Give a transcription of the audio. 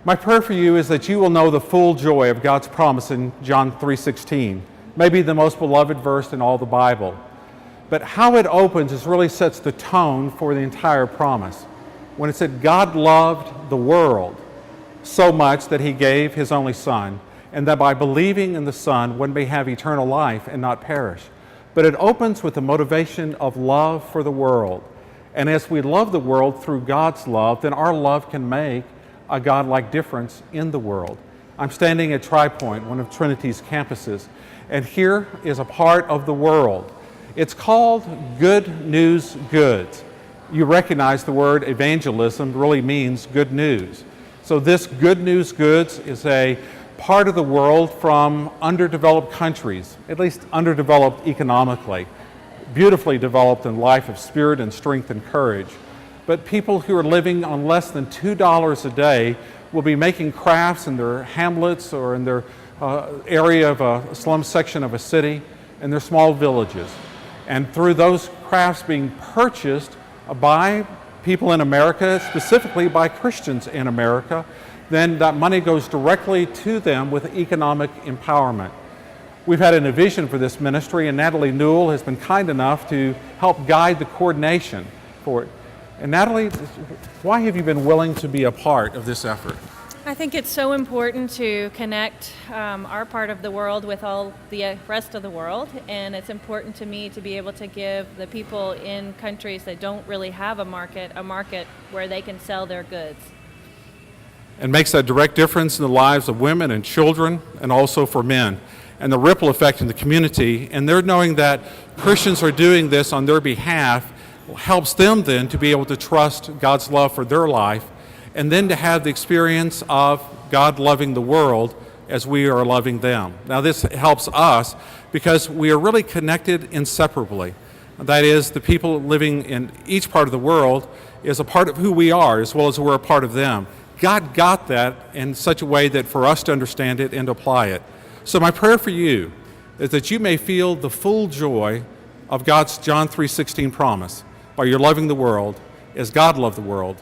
My prayer for you is that you will know the full joy of God's promise in John 3:16, maybe the most beloved verse in all the Bible. But how it opens is really sets the tone for the entire promise. When it said God loved the world so much that he gave his only Son, and that by believing in the Son one may have eternal life and not perish. But it opens with the motivation of love for the world. And as we love the world through God's love, then our love can make a God-like difference in the world. I'm standing at TriPoint, one of Trinity's campuses, and here is a part of the world. It's called Good News Goods. You recognize the word evangelism really means good news. So this Good News Goods is a part of the world from underdeveloped countries, at least underdeveloped economically, beautifully developed in life of spirit and strength and courage. But people who are living on less than $2 a day will be making crafts in their hamlets or in their area of a slum section of a city, in their small villages. And through those crafts being purchased by people in America, specifically by Christians in America, then that money goes directly to them with economic empowerment. We've had a vision for this ministry, and Natalie Newell has been kind enough to help guide the coordination for it. And Natalie, why have you been willing to be a part of this effort? I think it's so important to connect our part of the world with all the rest of the world, and it's important to me to be able to give the people in countries that don't really have a market where they can sell their goods. And makes a direct difference in the lives of women and children, and also for men, and the ripple effect in the community. And they're knowing that Christians are doing this on their behalf helps them then to be able to trust God's love for their life, and then to have the experience of God loving the world as we are loving them. Now this helps us because we are really connected inseparably. That is, the people living in each part of the world is a part of who we are as well as we're a part of them. God got that in such a way that for us to understand it and apply it. So my prayer for you is that you may feel the full joy of God's John 3:16 promise by your loving the world as God loved the world